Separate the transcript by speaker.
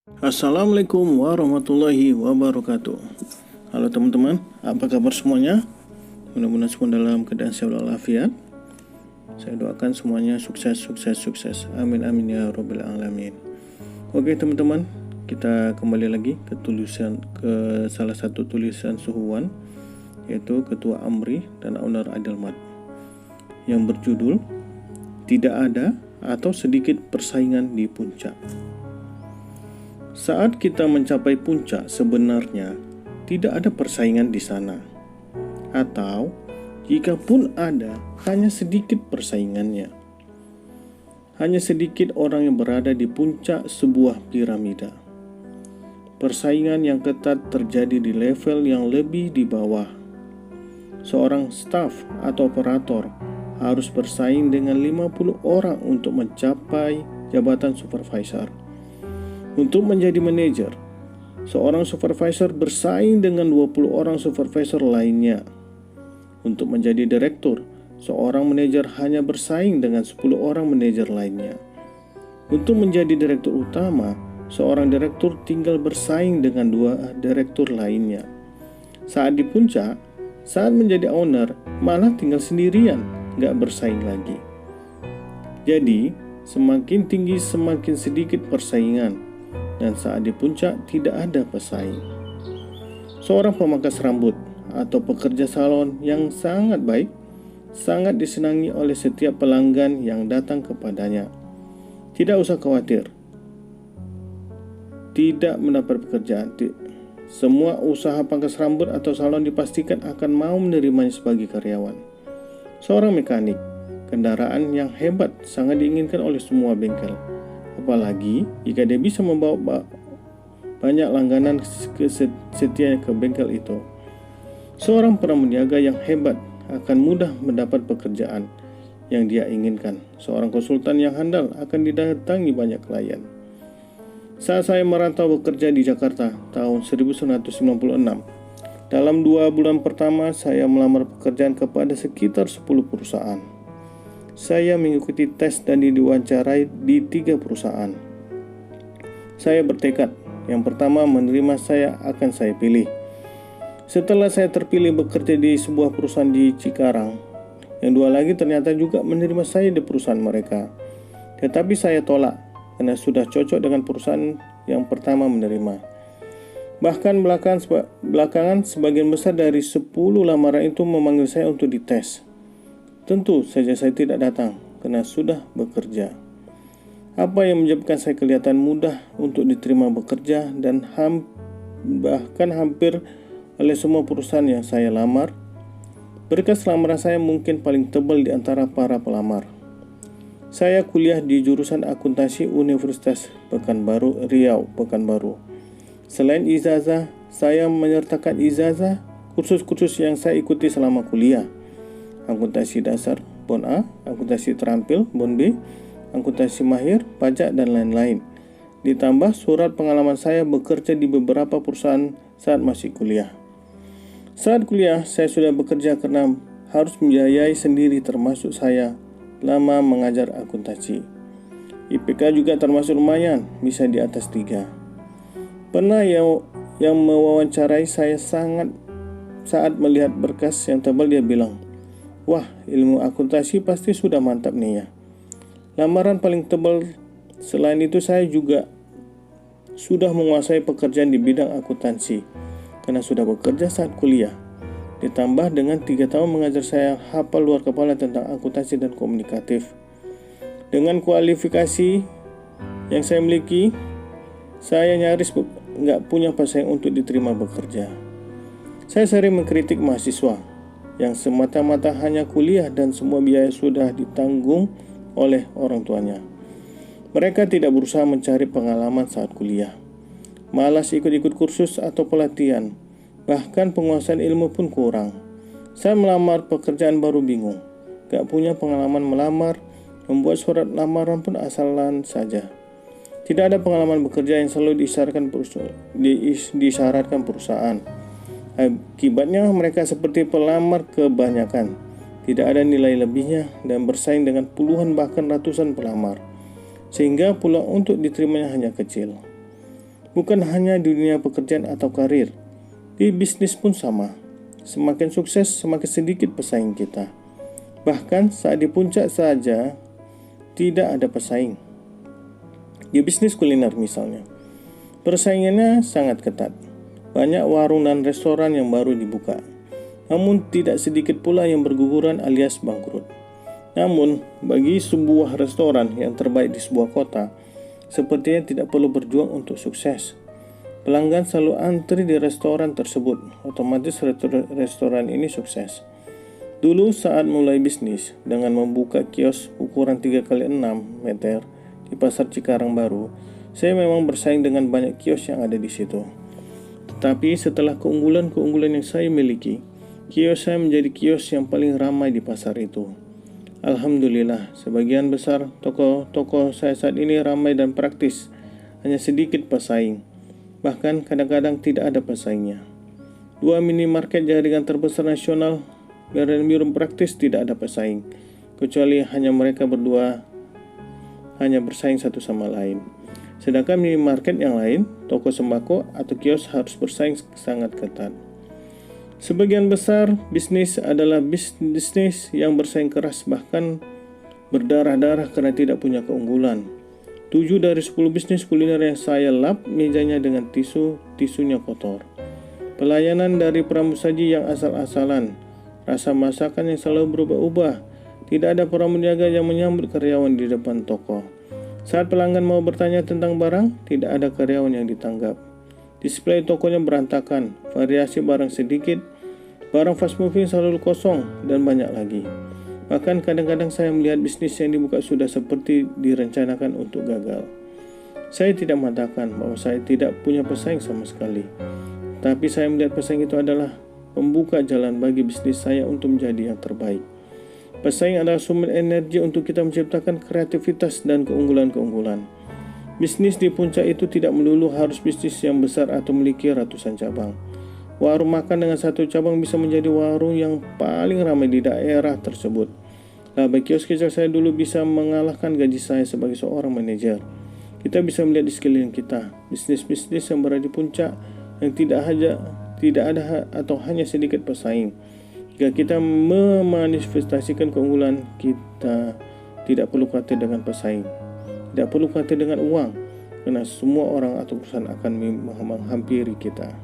Speaker 1: Assalamualaikum warahmatullahi wabarakatuh. Halo teman-teman, apa kabar semuanya? Mudah-mudahan semua dalam keadaan sehat walafiat. Saya doakan semuanya sukses. Amin ya rabbal alamin. Oke teman-teman, kita kembali lagi ke salah satu tulisan Suhuwan, yaitu Ketua Amri dan Owner Adelmat, yang berjudul Tidak Ada atau Sedikit Persaingan di Puncak. Saat kita mencapai puncak, sebenarnya tidak ada persaingan di sana. Atau, jika pun ada, hanya sedikit persaingannya. Hanya sedikit orang yang berada di puncak sebuah piramida. Persaingan yang ketat terjadi di level yang lebih di bawah. Seorang staf atau operator harus bersaing dengan 50 orang untuk mencapai jabatan supervisor. Untuk menjadi manajer, seorang supervisor bersaing dengan 20 orang supervisor lainnya. Untuk menjadi direktur, seorang manajer hanya bersaing dengan 10 orang manajer lainnya. Untuk menjadi direktur utama, seorang direktur tinggal bersaing dengan 2 direktur lainnya. Saat di puncak, saat menjadi owner, malah tinggal sendirian, gak bersaing lagi. Jadi, semakin tinggi semakin sedikit persaingan. Dan saat di puncak tidak ada pesaing. Seorang pemangkas rambut atau pekerja salon yang sangat baik, sangat disenangi oleh setiap pelanggan yang datang kepadanya. Tidak usah khawatir, tidak mendapat pekerjaan. Semua usaha pangkas rambut atau salon dipastikan akan mau menerimanya sebagai karyawan. Seorang mekanik kendaraan yang hebat sangat diinginkan oleh semua bengkel. Apalagi jika dia bisa membawa banyak langganan setia ke bengkel itu. Seorang pramaniaga yang hebat akan mudah mendapat pekerjaan yang dia inginkan. Seorang konsultan yang handal akan didatangi banyak klien. Saat saya merantau bekerja di Jakarta tahun 1996, dalam 2 bulan pertama saya melamar pekerjaan kepada sekitar 10 perusahaan. Saya mengikuti tes dan diwawancarai di 3 perusahaan. Saya bertekad, yang pertama menerima saya akan saya pilih. Setelah saya terpilih bekerja di sebuah perusahaan di Cikarang, yang 2 lagi ternyata juga menerima saya di perusahaan mereka. Tetapi saya tolak, karena sudah cocok dengan perusahaan yang pertama menerima. Bahkan belakangan sebagian besar dari 10 lamaran itu memanggil saya untuk dites. Tentu saja saya tidak datang karena sudah bekerja. Apa yang menyebabkan saya kelihatan mudah untuk diterima bekerja dan bahkan hampir oleh semua perusahaan yang saya lamar. Berkas lamaran saya mungkin paling tebal di antara para pelamar. Saya kuliah di jurusan akuntansi Universitas Riau, Pekanbaru. Selain ijazah, saya menyertakan ijazah kursus-kursus yang saya ikuti selama kuliah. Akuntansi dasar Bon A, akuntansi terampil Bon B, akuntansi mahir, pajak, dan lain-lain. Ditambah surat pengalaman saya bekerja di beberapa perusahaan saat masih kuliah. Saat kuliah, saya sudah bekerja karena harus membiayai sendiri, termasuk saya lama mengajar akuntansi. IPK juga termasuk lumayan, bisa di atas 3. Pernah yang mewawancarai saya saat melihat berkas yang tebal, dia bilang, "Wah, ilmu akuntansi pasti sudah mantap nih ya." Lamaran paling tebal selain itu, saya juga sudah menguasai pekerjaan di bidang akuntansi karena sudah bekerja saat kuliah. Ditambah dengan 3 tahun mengajar, saya hafal luar kepala tentang akuntansi dan komunikatif. Dengan kualifikasi yang saya miliki, saya nyaris nggak punya pesaing untuk diterima bekerja. Saya sering mengkritik mahasiswa yang semata-mata hanya kuliah dan semua biaya sudah ditanggung oleh orang tuanya. Mereka tidak berusaha mencari pengalaman saat kuliah, malas ikut-ikut kursus atau pelatihan, bahkan penguasaan ilmu pun kurang. Saya melamar pekerjaan baru bingung, gak punya pengalaman melamar, membuat surat lamaran pun asalan saja. Tidak ada pengalaman bekerja yang selalu disyaratkan perusahaan. Akibatnya mereka seperti pelamar kebanyakan, tidak ada nilai lebihnya dan bersaing dengan puluhan bahkan ratusan pelamar, sehingga peluang untuk diterimanya hanya kecil. Bukan hanya di dunia pekerjaan atau karir, di bisnis pun sama. Semakin sukses, semakin sedikit pesaing kita. Bahkan saat di puncak saja, tidak ada pesaing. Di bisnis kuliner misalnya, persaingannya sangat ketat. Banyak warung dan restoran yang baru dibuka. Namun tidak sedikit pula yang berguguran alias bangkrut. Namun, bagi sebuah restoran yang terbaik di sebuah kota, sepertinya tidak perlu berjuang untuk sukses. Pelanggan selalu antri di restoran tersebut, otomatis restoran ini sukses. Dulu saat mulai bisnis dengan membuka kios ukuran 3x6 meter di Pasar Cikarang Baru, saya memang bersaing dengan banyak kios yang ada di situ. Tetapi setelah keunggulan-keunggulan yang saya miliki, kios saya menjadi kios yang paling ramai di pasar itu. Alhamdulillah, sebagian besar toko-toko saya saat ini ramai dan praktis, hanya sedikit pesaing. Bahkan kadang-kadang tidak ada pesaingnya. 2 minimarket jaringan terbesar nasional dan belum praktis tidak ada pesaing, kecuali hanya mereka berdua hanya bersaing satu sama lain. Sedangkan minimarket yang lain, toko sembako atau kios harus bersaing sangat ketat. Sebagian besar bisnis adalah bisnis yang bersaing keras, bahkan berdarah-darah karena tidak punya keunggulan. 7 dari 10 bisnis kuliner yang saya lap mejanya dengan tisunya kotor. Pelayanan dari pramusaji yang asal-asalan, rasa masakan yang selalu berubah-ubah, tidak ada pramujaga yang menyambut karyawan di depan toko. Saat pelanggan mau bertanya tentang barang, tidak ada karyawan yang ditanggap. Display tokonya berantakan, variasi barang sedikit, barang fast moving selalu kosong, dan banyak lagi. Bahkan kadang-kadang saya melihat bisnis yang dibuka sudah seperti direncanakan untuk gagal. Saya tidak mengatakan bahwa saya tidak punya pesaing sama sekali, tapi saya melihat pesaing itu adalah pembuka jalan bagi bisnis saya untuk menjadi yang terbaik. Pesaing adalah sumber energi untuk kita menciptakan kreativitas dan keunggulan-keunggulan. Bisnis di puncak itu tidak melulu harus bisnis yang besar atau memiliki ratusan cabang. Warung makan dengan satu cabang bisa menjadi warung yang paling ramai di daerah tersebut. Laba kios kecil saya dulu bisa mengalahkan gaji saya sebagai seorang manajer. Kita bisa melihat di sekeliling kita, bisnis-bisnis yang berada di puncak yang tidak ada atau hanya sedikit pesaing. Jika kita memanifestasikan keunggulan, kita tidak perlu khawatir dengan pesaing. Tidak perlu khawatir dengan uang, karena semua orang atau perusahaan akan menghampiri kita.